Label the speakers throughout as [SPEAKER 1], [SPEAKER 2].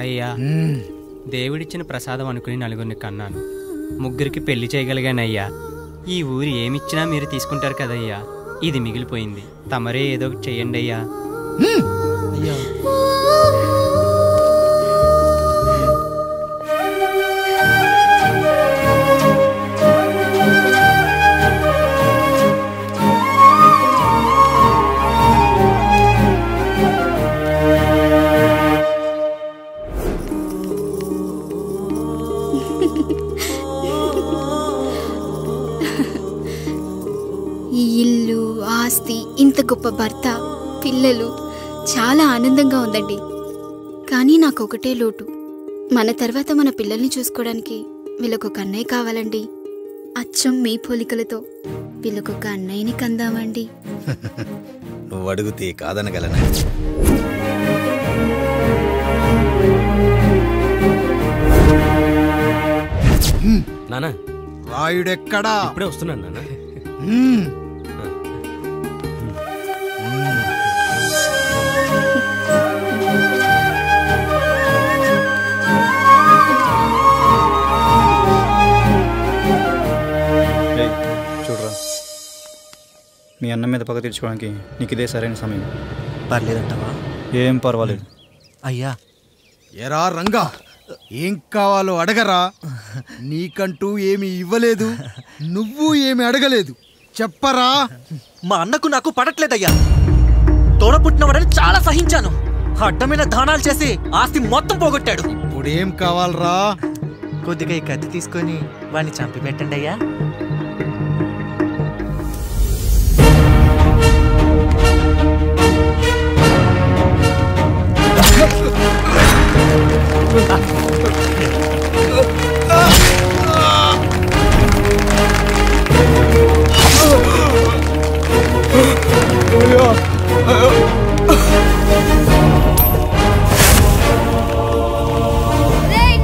[SPEAKER 1] అయ్యా, దేవుడిచ్చిన ప్రసాదం అనుకుని నలుగురిని కన్నాను, ముగ్గురికి పెళ్లి చేయగలిగానయ్యా. ఈ ఊరు ఏమిచ్చినా మీరు తీసుకుంటారు కదయ్యా, ఇది మిగిలిపోయింది, తమరే ఏదో ఒకటి చెయ్యండి అయ్యా.
[SPEAKER 2] ఈ ఇల్లు, ఆస్తి, ఇంత గొప్ప భర్త, పిల్లలు, చాలా ఆనందంగా ఉందండి. కానీ నాకు ఒకటే లోటు, మన తర్వాత మన పిల్లల్ని చూసుకోవడానికి వీళ్ళకొక అన్నయ్య కావాలండి. అచ్చం మీ పోలికలతో వీళ్ళకొక అన్నయ్యని కందామండి.
[SPEAKER 3] నువ్వు అడిగితే కాదనగలనా?
[SPEAKER 4] నానా,
[SPEAKER 3] రాయుడెక్కడా?
[SPEAKER 4] ఇప్పుడే వస్తున్నాను నాన్న.
[SPEAKER 5] చూడరా, మీ అన్న మీద పగ తీర్చుకోవడానికి నీకు ఇదే సరైన సమయం.
[SPEAKER 6] పర్లేదంటావా?
[SPEAKER 5] ఏం పర్వాలేదు.
[SPEAKER 6] అయ్యా.
[SPEAKER 3] ఎరా రంగా, ఏం కావాలో అడగరా. నీకంటూ ఏమి ఇవ్వలేదు, నువ్వు ఏమి అడగలేదు, చెప్పరా.
[SPEAKER 6] మా అన్నకు నాకు పడట్లేదయ్యా. తోడ పుట్టినవాడని చాలా సహించాను. అడ్డమైన దానాలు చేసి ఆస్తి మొత్తం పోగొట్టాడు.
[SPEAKER 3] ఇప్పుడేం కావాలరా?
[SPEAKER 6] కొద్దిగా ఈ కత్తి తీసుకొని వాడిని చంపి పెట్టండి అయ్యా.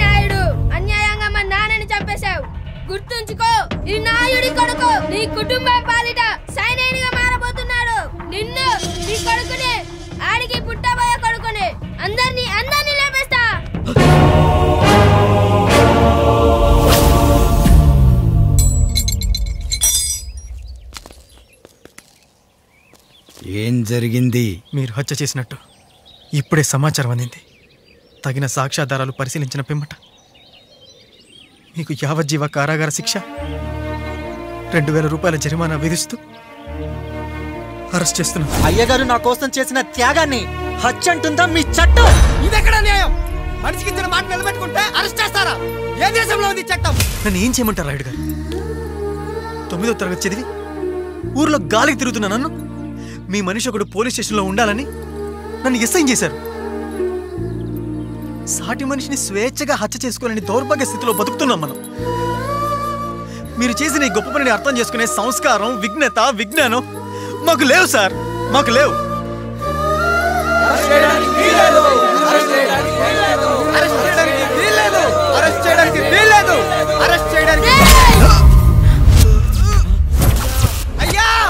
[SPEAKER 7] నాయుడు, అన్యాయంగా మా నాన్నని చంపేశావు. గుర్తుంచుకో, ఈ నాయుడి కొడుకు నీ కుటుంబం పాలిట సైనికుడిగా మారబోతున్నాడు. నిన్ను, నీ కొడుకుని, ఆడికి పుట్టబోయే కొడుకుని, అందరినీ లేపేస్తా.
[SPEAKER 3] ఏం జరిగింది?
[SPEAKER 8] మీరు హత్య చేసినట్టు ఇప్పుడే సమాచారం అందింది. తగిన సాక్ష్యాధారాలు పరిశీలించిన పిమ్మట మీకు యావజ్జీవ కారాగార శిక్ష, 2000 రూపాయల జరిమానా విధిస్తూ అరెస్ట్ చేస్తున్నాం.
[SPEAKER 6] అయ్యగారు నా కోసం చేసిన త్యాగాన్ని హత్య అంటుందా మీ చట్టం?
[SPEAKER 3] ఇదెక్కడ న్యాయం? మనిషికి ఇచ్చిన మాట నిలబెట్టుకుంటే అరెస్ట్ చేస్తారా? ఏ దేశంలో ఉంది చట్టం?
[SPEAKER 8] నన్ను ఏం చేయమంటారు రాయుడు గారు? 9వ తరగతి చదివి ఊర్లో గాలికి తిరుగుతున్నా నన్ను మీ మనిషి ఒకడు పోలీస్ స్టేషన్లో ఉండాలని నన్ను ఎస్ఐన్ చేశారు. సాటి మనిషిని స్వేచ్ఛగా హత్య చేసుకోవాలని దౌర్భాగ్య స్థితిలో బతుకుతున్నాం మనం. మీరు చేసిన ఈ గొప్ప పనిని అర్థం చేసుకునే సంస్కారం, విజ్ఞత, విజ్ఞానం మాకు లేవు సార్, మాకు లేవు.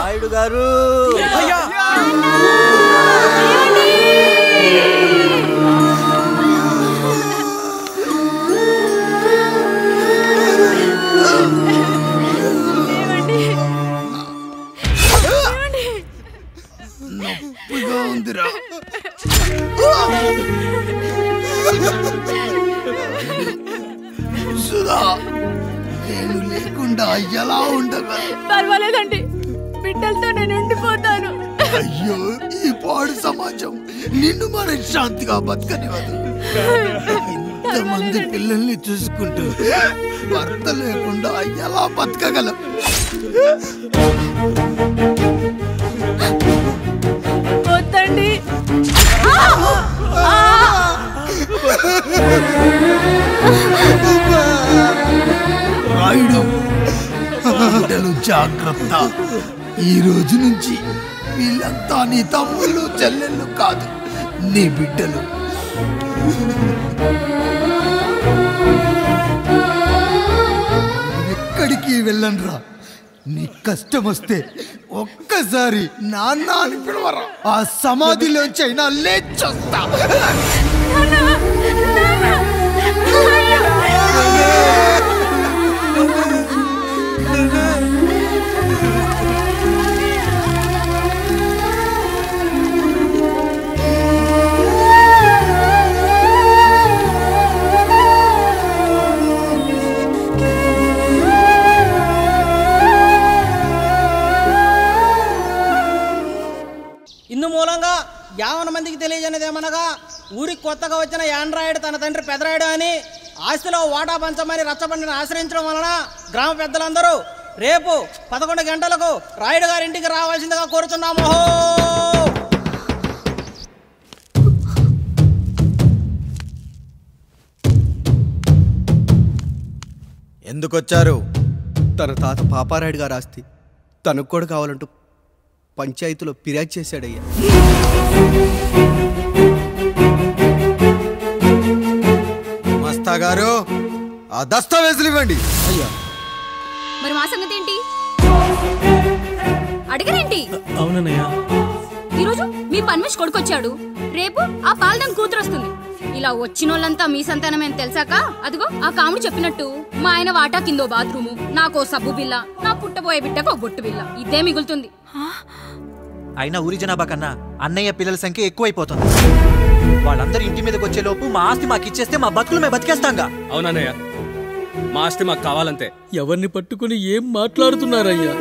[SPEAKER 6] నాయుడు గారు,
[SPEAKER 3] నొప్పిగా ఉందిరా. సుధా, నేను లేకుండా ఎలా ఉండగా?
[SPEAKER 7] పర్వాలేదండి, బిడ్డలతో నేను ఉండిపోతాను.
[SPEAKER 3] అయ్యో, ఈ పాడు సమాజం నిన్ను మనశ్శాంతిగా బతకనివ్వదు. ఇంతమంది పిల్లల్ని చూసుకుంటూ భర్త లేకుండా ఎలా బతకగలం?
[SPEAKER 7] వద్దండి.
[SPEAKER 3] రాయుడు, బిడ్డలు జాగ్రత్త. ఈ రోజు నుంచి వీళ్ళంతా నీ తమ్ముళ్ళు, చెల్లెళ్ళు కాదు, నీ బిడ్డలు. ఎక్కడికి వెళ్ళనురా. నీ కష్టం వస్తే ఒక్క
[SPEAKER 9] ఒక్కసారి నాన్న అని పిలవరా, ఆ సమాధిలోంచి అయినా లేచొస్తా.
[SPEAKER 10] ఇందు మూలంగా 50 మందికి తెలియజేయనిదేమనగా ఊరికి కొత్తగా వచ్చిన యాండ్రాయిడ్ తన తండ్రి పెదరాయుడు అని ఆస్తిలో వాటా పంచమని రచ్చబండిని ఆశ్రయించడం వలన గ్రామ పెద్దలందరూ రేపు 11 గంటలకు రాయుడు గారి ఇంటికి రావాల్సిందిగా కోరుచున్నాము.
[SPEAKER 3] ఎందుకొచ్చారు? తన తాత పాపారాయుడు గారు ఆస్తి తనకు కూడా కావాలంటూ పంచాయతీలో ఫిర్యాదు చేశాడయ్యా. మస్తా గారు ఆ దస్తావేజులు ఇవ్వండి. అయ్యా
[SPEAKER 11] మరి మా సంగతి ఏంటి? అడగరేంటి?
[SPEAKER 6] అవునన్నయ్యా,
[SPEAKER 11] ఈరోజు మీ పన్మేష్ కొడుకొచ్చాడు, రేపు ఆ పాలదాన్ కూతురు వస్తుంది. ఇలా వచ్చినోళ్ళంతా మీ సంతానమేని తెలిసాక అదిగో ఆ కాముడు చెప్పినట్టు మా ఆయన వాటా కిందో బాత్రూము, నాకో సబ్బు బిల్ల, నా పుట్టబోయే బిడ్డకు ఒక బొట్టు బిల్ల, ఇదే మిగులుతుంది.
[SPEAKER 6] అయినా ఊరి జనాభా కన్నా అన్నయ్య పిల్లల సంఖ్య ఎక్కువైపోతుంది. వాళ్ళందరూ ఇంటి మీదకి వచ్చే లోపు మా ఆస్తి మాకు ఇచ్చేస్తే మా బతుకులు మేము బతికేస్తాంగా.
[SPEAKER 4] అవునన్నయ్య, మా ఆస్తి మాకు కావాలంతే.
[SPEAKER 12] ఎవరిని పట్టుకుని ఏం మాట్లాడుతున్నారయ్యా?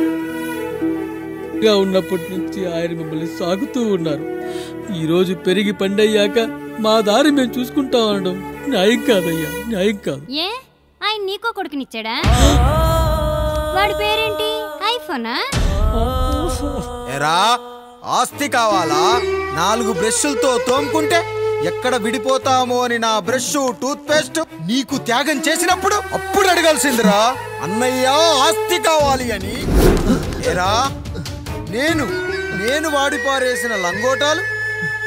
[SPEAKER 12] ఉన్నప్పటి నుంచి ఆయన మిమ్మల్ని సాగుతూ ఉన్నారు. ఈరోజు పెరిగి పండయ్యాక మా దారి మేము చూసుకుంటాం అనడం న్యాయం కాదయ్యా, న్యాయం కాదు.
[SPEAKER 11] ఏ ఆయన నీకో కొడుకునిచ్చాడా? వాడి పేరేంటి? ఐఫోనా?
[SPEAKER 3] ఎరా ఆస్తి కావాలా? 4 బ్రష్లతో తోముకుంటే ఎక్కడ విడిపోతామో అని నా బ్రష్ టూత్ పేస్ట్ నీకు త్యాగం చేసినప్పుడు అప్పుడు అడగాల్సిందిరా అన్నయ్య ఆస్తి కావాలి అని. ఎరా నేను వాడిపారేసిన లంగోటాలు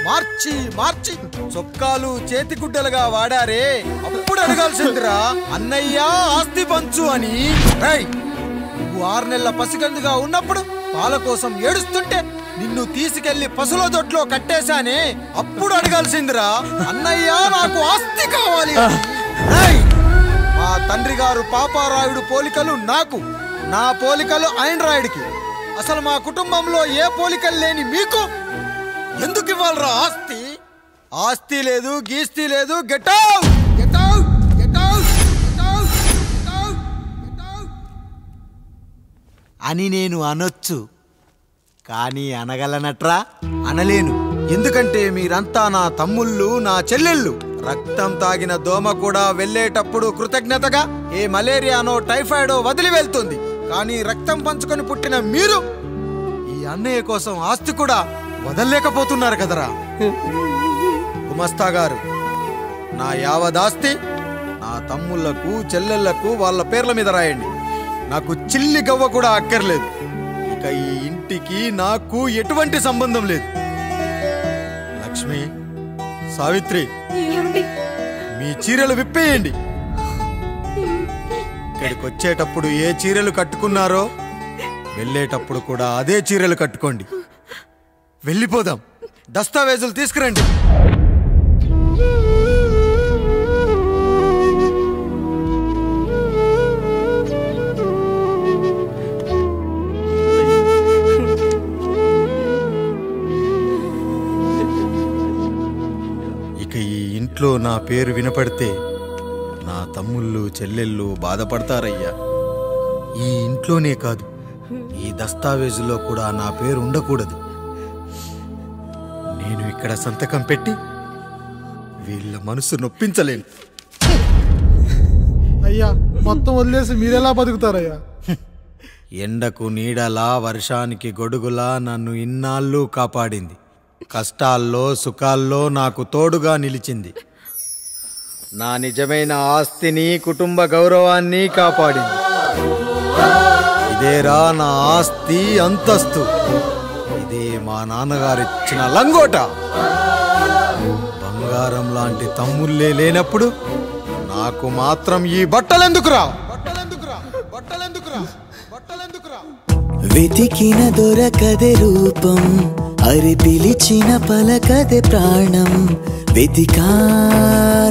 [SPEAKER 3] మార్చి మార్చి చొక్కాలు చేతిగుడ్డలుగా వాడారే, అప్పుడు అడగాల్సిందిరా అన్నయ్య ఆస్తి పంచు అని. నువ్వు 6 నెలల పసిగందుగా ఉన్నప్పుడు పాల కోసం ఏడుస్తుంటే నిన్ను తీసుకెళ్లి పసుల దొడ్లో కట్టేశానే, అప్పుడు అడగాల్సిందిరా అన్నయ్య నాకు ఆస్తి కావాలి. మా తండ్రి గారు పాపారాయుడు పోలికలు నాకు, నా పోలికలు ఆండ్రాయిడ్కి. అసలు మా కుటుంబంలో ఏ పోలికలు లేని మీకు ఎందుకు ఇవ్వాలరా ఆస్తి? ఆస్తి లేదు, గీస్తి లేదు. Get out, get out, get out, get out, get out, get out అని నేను అనొచ్చు, కానీ అనగలనట్రా? అనలేను. ఎందుకంటే మీరంతా నా తమ్ముళ్ళు, నా చెల్లెళ్ళు. రక్తం తాగిన దోమ కూడా వెళ్ళేటప్పుడు కృతజ్ఞతగా ఏ మలేరియానో టైఫాయిడో వదిలి వెళ్తుంది. కానీ రక్తం పంచుకొని పుట్టిన మీరు ఈ అన్నయ్య కోసం ఆస్తి కూడా వదల్లేకపోతున్నారు కదరా. గుమస్తా గారు, నా యావదాస్తి నా తమ్ముళ్లకు చెల్లెళ్లకు వాళ్ళ పేర్ల మీద రాయండి. నాకు చిల్లి గవ్వ కూడా అక్కర్లేదు. ఇక ఈ ఇంటికి నాకు ఎటువంటి సంబంధం లేదు. లక్ష్మి, సావిత్రి, మీ చీరలు విప్పేయండి. ఇక్కడికి వచ్చేటప్పుడు ఏ చీరలు కట్టుకున్నారో వెళ్ళేటప్పుడు కూడా అదే చీరలు కట్టుకోండి. వెళ్ళిపోదాం. దస్తావేజులు తీసుకురండి. ఇక ఈ ఇంట్లో నా పేరు వినపడితే నా తమ్ముళ్ళు చెల్లెళ్ళు బాధపడతారయ్యా. ఈ ఇంట్లోనే కాదు, ఈ దస్తావేజులో కూడా నా పేరు ఉండకూడదు. నేను ఇక్కడ సంతకం పెట్టి వీళ్ళ మనసు నొప్పించలేను.
[SPEAKER 13] అయ్యా, మొత్తం వదిలేసి మీరెలా బతుకుతారయ్యా?
[SPEAKER 3] ఎండకు నీడలా, వర్షానికి గొడుగులా నన్ను ఇన్నాళ్ళు కాపాడింది. కష్టాల్లో సుఖాల్లో నాకు తోడుగా నిలిచింది. నా నిజమైన ఆస్తిని, కుటుంబ గౌరవాన్ని కాపాడింది. ఇదేరా నా ఆస్తి, అంతస్తు. ఇదే మా నాన్నగారిచ్చిన లంగోట. బంగారం లాంటి తమ్ముళ్ళే లేనప్పుడు నాకు మాత్రం ఈ బట్టలెందుకురా?
[SPEAKER 14] వెతికిన దొరకదే రూపం, అరి పిలిచిన పలకదే ప్రాణం. వెతికా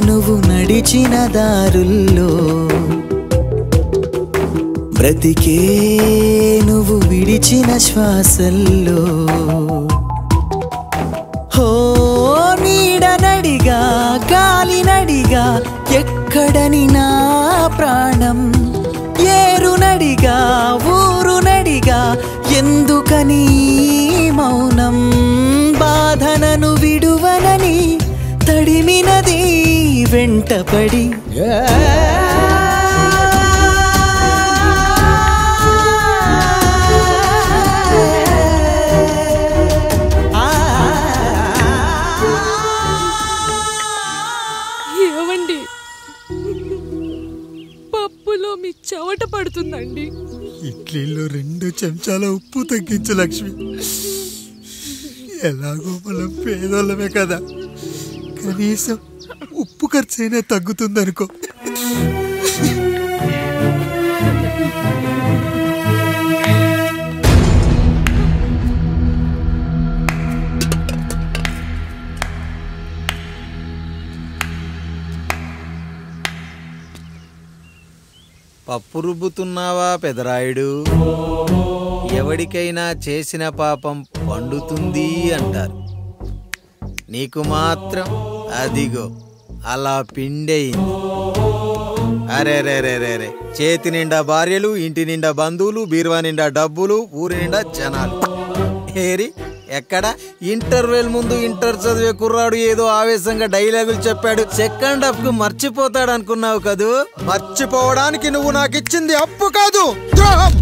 [SPEAKER 14] నువ్వు నడిచిన దారుల్లో, బ్రతికే నువ్వు విడిచిన శ్వాసల్లో. హో నీడనడిగా గాలినడిగా ఎక్కడని నా ప్రాణం, ఏరునడిగా ఊరునడిగా ఎందుకని మౌనం. బాధనను విడువనని తడిమినది వెంటపడి.
[SPEAKER 15] ఏమండి, పప్పులో మీ చెమట పడుతుందండి.
[SPEAKER 9] ఇడ్లీలో 2 చెంచాల ఉప్పు తగ్గించు లక్ష్మి. ఎలాగో మనం పేదోళ్ళమే కదా, కనీసం ఉప్పు ఖర్చు అయినా తగ్గుతుందనుకో.
[SPEAKER 3] పప్పు రుబ్బుతున్నావా పెదరాయుడు? ఎవడికైనా చేసిన పాపం పండుతుంది అంటారు, నీకు మాత్రం అదిగో అలా పిండయింది. అరే రే రే రే రే, చేతి నిండా భార్యలు, ఇంటి నిండా బంధువులు, బీరువా నిండా డబ్బులు, ఊరి నిండా జనాలు. ఏరి ఎక్కడ? ఇంటర్వెల్ ముందు ఇంటర్ చదివే కుర్రాడు ఏదో ఆవేశంగా డైలాగులు చెప్పాడు, సెకండ్ హాఫ్ కు మర్చిపోతాడు అనుకున్నావు కదూ? మర్చిపోవడానికి నువ్వు నాకు ఇచ్చింది అప్పు కాదు, ద్రోహం.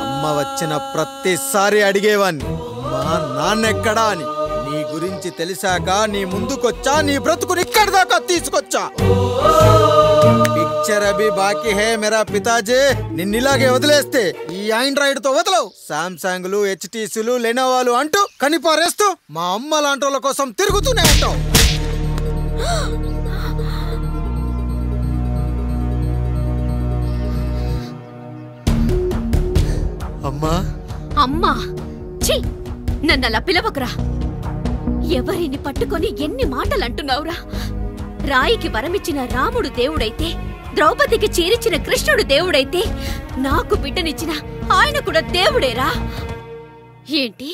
[SPEAKER 3] అమ్మ వచ్చిన ప్రతిసారి అడిగేవాన్ని, అమ్మా నాన్నెక్కడా అని. నీ గురించి తెలిసాక నీ ముందుకొచ్చా, నీ బ్రతుకుని ఇక్కడి దాకా తీసుకొచ్చా. పిక్చర్ అభి బాకీ హే మేరా పితాజీ. నిన్నిలాగే వదిలేస్తే ఈ ఆండ్రాయిడ్ తో వదలవు. సామ్సంగ్లు, హెచ్టీసీలు, లెనోవాలు అంటూ కనిపారేస్తూ మా అమ్మ లాంటి కోసం తిరుగుతూనే ఉంటావు.
[SPEAKER 15] అమ్మా అమ్మా, ఛీ, నన్ను అలా పిలవకురా. ఎవరిని పట్టుకొని ఎన్ని మాటలు అంటున్నావురా? రాయికి వరమిచ్చిన రాముడు దేవుడైతే, ద్రౌపదికి చీరిచిన కృష్ణుడు దేవుడైతే, నాకు బిడ్డనిచ్చిన ఆయన కూడా దేవుడేరా. ఏంటి,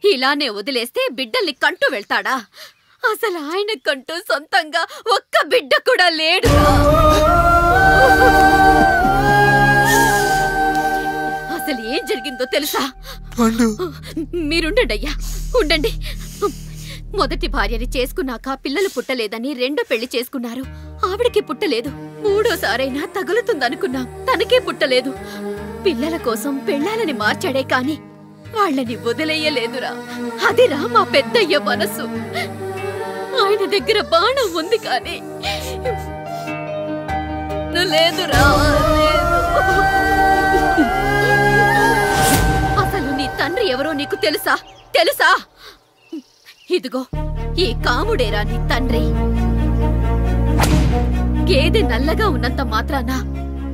[SPEAKER 15] ఇలానే వదిలేస్తే బిడ్డల్ని కంటూ వెళ్తాడా? అసలు ఆయన కంటూ సొంతంగా ఒక్క బిడ్డ కూడా లేడు. అసలు ఏం జరిగిందో తెలుసా? మీరుండండి అయ్యా, ఉండండి. మొదటి భార్యని చేసుకున్నాక పిల్లలు పుట్టలేదని రెండో పెళ్లి చేసుకున్నారు. ఆవిడకి పుట్టలేదు. మూడోసారైనా తగులుతుందనుకున్నాం, తనకే పుట్టలేదు. పిల్లల కోసం పెళ్ళాలని మార్చాడే కాని వాళ్ళని వదిలేయలేదురా. అదిరా మా పెద్దయ్య మనసు. ఆయన దగ్గర బాణం ఉంది కానీ లేదురా, అసలు నీ తండ్రి ఎవరో నీకు తెలుసా? తెలుసా? ఇదిగో ఈ కాముడేరా నీ తండ్రి. గేదె నల్లగా ఉన్నంత మాత్రాన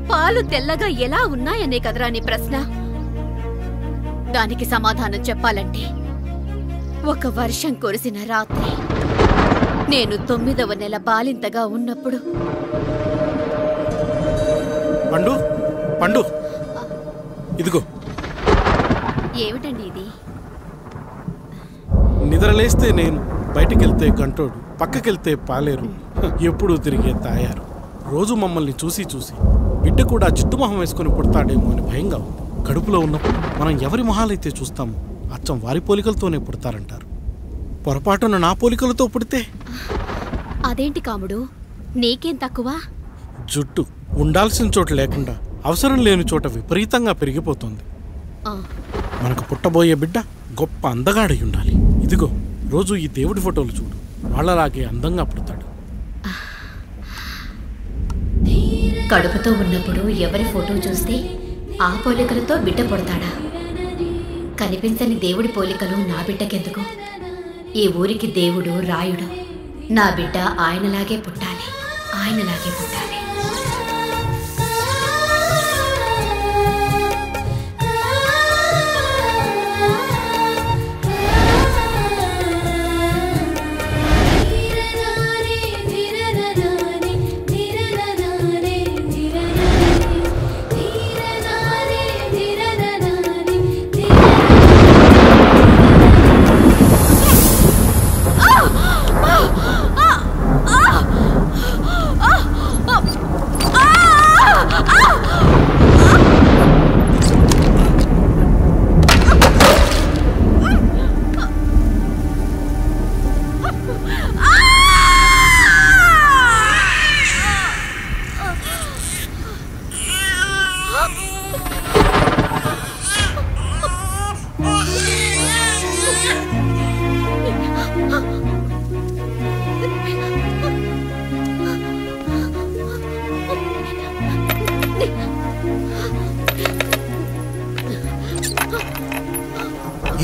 [SPEAKER 15] పాలు తెల్లగా ఎలా ఉన్నాయనే కదరా నీ ప్రశ్న. దానికి సమాధానం చెప్పాలంటే, ఒక వర్షం కురిసిన రాత్రి నేను 9వ నెల బాలింతగా ఉన్నప్పుడు.
[SPEAKER 16] పండు పండు, ఇదిగో.
[SPEAKER 15] ఏమిటండి ఇది?
[SPEAKER 16] నిద్రలేస్తే నేను, బయటికెళ్తే కంట్రోడు, పక్కకెళ్తే పాలేరు, ఎప్పుడూ తిరిగే తాయారు. రోజు మమ్మల్ని చూసి చూసి బిడ్డ కూడా జిడ్డు మొహం వేసుకుని పుడతాడేమో అని భయంగా ఉంది. కడుపులో ఉన్నప్పుడు మనం ఎవరి మొహాలైతే చూస్తామో అచ్చం వారి పోలికలతోనే పుడతారంటారు. పొరపాటున నా పోలికలతో పుడితే?
[SPEAKER 15] అదేంటి కాముడు, నీకేం తక్కువ?
[SPEAKER 16] జుట్టు ఉండాల్సిన చోట లేకుండా అవసరం లేని చోట విపరీతంగా పెరిగిపోతుంది. మనకు పుట్టబోయే బిడ్డ గొప్ప అందగాడై ఉండాలి. ఇదిగో రోజు ఈ దేవుడి ఫోటోలు చూడు, వాళ్ళలాగే అందంగా పుడతాడు.
[SPEAKER 15] కడుపుతో ఉన్నప్పుడు ఎవరి ఫోటో చూస్తే ఆ పోలికలతో బిడ్డ పుడతాడా? కనిపించని దేవుడి పోలికలు నా బిడ్డకెందుకు? ఈ ఊరికి దేవుడు రాయుడు. నా బిడ్డ ఆయనలాగే పుట్టాలి, ఆయనలాగే పుట్టాలి.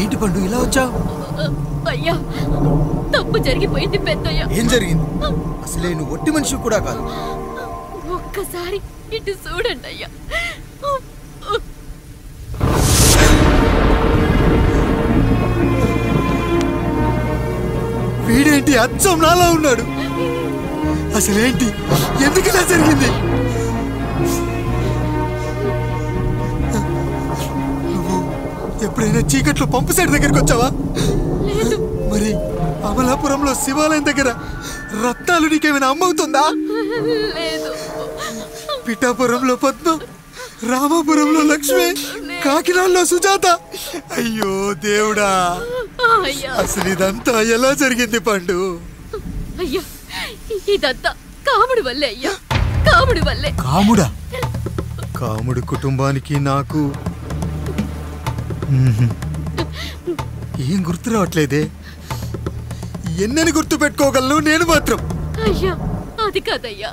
[SPEAKER 3] ఏంటి పండు ఇలా వచ్చావు?
[SPEAKER 15] అయ్యా, తప్పు జరిగిపోయింది పెద్దయ్యా.
[SPEAKER 3] ఏం జరిగింది? అసలే నువ్వు ఒట్టి మనిషి కూడా కాదు.
[SPEAKER 15] ఒక్కసారి ఇటు చూడండి అయ్యా.
[SPEAKER 9] వీడేంటి అచ్చం నాలా ఉన్నాడు? అసలేంటి, ఎందుకు ఇలా జరిగింది? నువ్వు ఎప్పుడైనా చీకట్లో పంపు సైడ్ దగ్గరికి వచ్చావా? మరి అమలాపురంలో శివాలయం దగ్గర రత్నాలు నీకేమైనా అమ్మవుతుందా? పిఠాపురంలో పద్మ, రామాపురంలో లక్ష్మి, కాకినాడలో సుజాత. అయ్యో దేవుడా, అసలు ఇదంతా ఎలా జరిగింది పండు?
[SPEAKER 15] అయ్యా, ఇదంతా కాముడి వల్లే అయ్యా, కాముడి వల్లే.
[SPEAKER 9] కాముడా? కాముడు కుటుంబానికి నాకు ఏం గుర్తు రావట్లేదే. ఎన్నని గుర్తు పెట్టుకోగలను నేను మాత్రం.
[SPEAKER 15] అయ్యా, అది కాదయ్యా.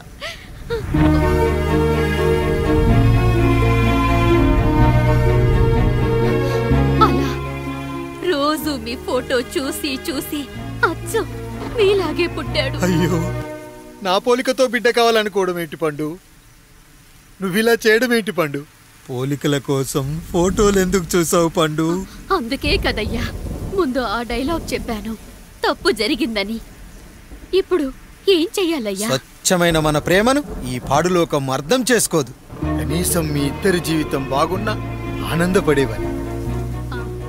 [SPEAKER 15] అలా రోజు మీ ఫోటో చూసి చూసి అచ్చం మీలాగే పుట్టాడు.
[SPEAKER 9] అయ్యో, నా పోలికతో బిడ్డ కావాలనుకోవడం ఏంటి పండు? నువ్విలా చేయడం ఏంటి పండు? పోలికల కోసం ఫోటోలు ఎందుకు చూసావు పండు?
[SPEAKER 15] అందుకే కదయ్యా ముందు ఆ డైలాగ్ చెప్పాను, తప్పు జరిగిందని. ఇప్పుడు ఏం చెయ్యాలయ్యా?
[SPEAKER 3] స్వచ్ఛమైన మన ప్రేమను ఈ పాడులోకం అర్థం చేసుకోదు. కనీసం మీ ఇద్దరి జీవితం బాగున్నా ఆనందపడేవాని.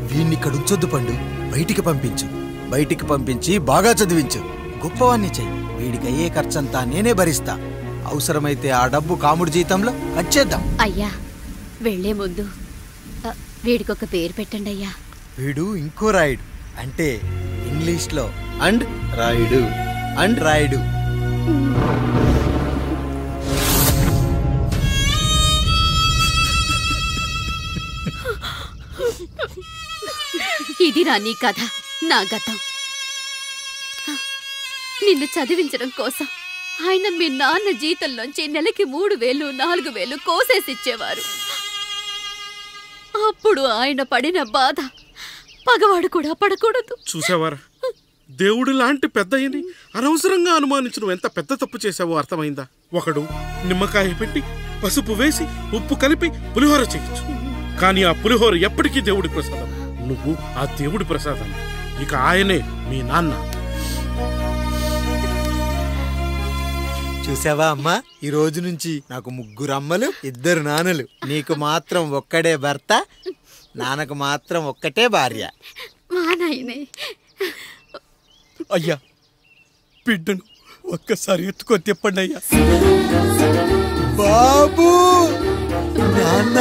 [SPEAKER 3] వీణ్ణి ఇక్కడ ఉంచొద్దు పండు, బయటికి పంపించు. బయటికి పంపించి బాగా చదివించు, గొప్పవాణ్ణి చెయ్యి. వీడికి అయ్యే ఖర్చంతా నేనే భరిస్తా. అవసరమైతే ఆ డబ్బు కాముడి జీతంలో కట్ చేద్దాం.
[SPEAKER 15] అయ్యా, వెళ్లే ముందు వీడికొక పేరు పెట్టండి అయ్యా.
[SPEAKER 3] వీడు ఇంకో రాయుడు, అంటే ఇంగ్లీష్లో అండ్ రాయుడు, అండ్ రాయుడు.
[SPEAKER 15] ఇది రా నీ కథ, నా గతం. నిన్ను చదివించడం కోసం ఆయన మీ నాన్న జీతంలోంచి నెలకి 3000, 4000 కోసేసిచ్చేవారు. అప్పుడు ఆయన పడిన బాధ పగవాడు కూడా పడకూడదు.
[SPEAKER 16] చూసావారా, దేవుడు లాంటి పెద్దయ్యని అనవసరంగా అనుమానించడం ఎంత పెద్ద తప్పు చేసావో అర్థమైందా? ఒకడు నిమ్మకాయ పెట్టి పసుపు వేసి ఉప్పు కలిపి పులిహోర చేయొచ్చు, కానీ ఆ పులిహోర ఎప్పటికీ దేవుడి ప్రసాదం. నువ్వు ఆ దేవుడి ప్రసాదం. ఇక ఆయనే మీ నాన్న.
[SPEAKER 3] చూసావా అమ్మా, ఈ రోజు నుంచి నాకు 3 అమ్మలు, 2 నాన్నలు. నీకు మాత్రం ఒక్కడే భర్త, నాన్నకు మాత్రం ఒక్కటే భార్య.
[SPEAKER 9] అయ్యా, బిడ్డను ఒక్కసారి ఎత్తుకొని తిప్పండి అయ్యా. బాబు, నాన్న,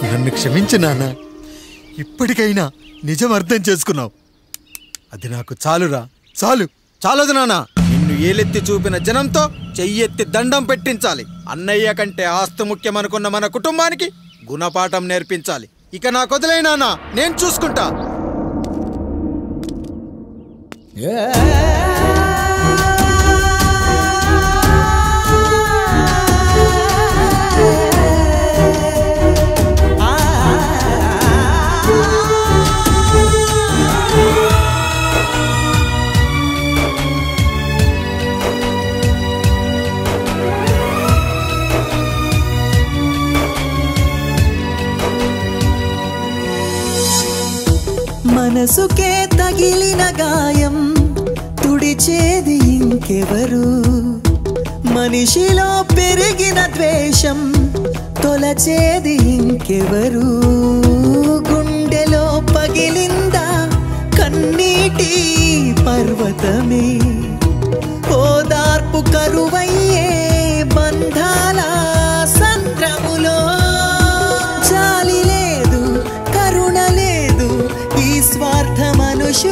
[SPEAKER 9] నన్ను క్షమించు నాన్న. ఇప్పటికైనా నిజం అర్థం చేసుకున్నావు. అది నాకు చాలురా, చాలు.
[SPEAKER 3] చాలదు నాన్న, నిన్ను ఏలెత్తి చూపిన జనంతో చెయ్యెత్తి దండం పెట్టించాలి. అన్నయ్య కంటే ఆస్తు ముఖ్యమనుకున్న మన కుటుంబానికి గుణపాఠం నేర్పించాలి. ఇక నాకు వదిలే నాన్న, నేను చూసుకుంటా.
[SPEAKER 14] మనసుకే తగిలిన గాయం తుడిచేది ఇంకెవరు? మనిషిలో పెరిగిన ద్వేషం తొలచేది ఇంకెవరు? గుండెలో పగిలిందా కన్నీటి పర్వతమే, ఓదార్పు కరువయ్యే బంధాల సంద్రములో. జాలి లేదు, కరుణ లేదు, ఈ స్వార్థ మనుషుల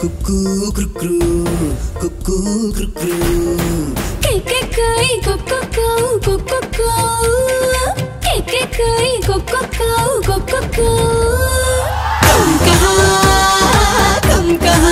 [SPEAKER 14] కుక్కు క్రుక్రు కుక్కు క్రుక్రు
[SPEAKER 17] కెకెకాయి కొక్కకౌ కొక్కకౌ కెకెకాయి కొక్కకౌ కొక్కకౌ కమ్ కహా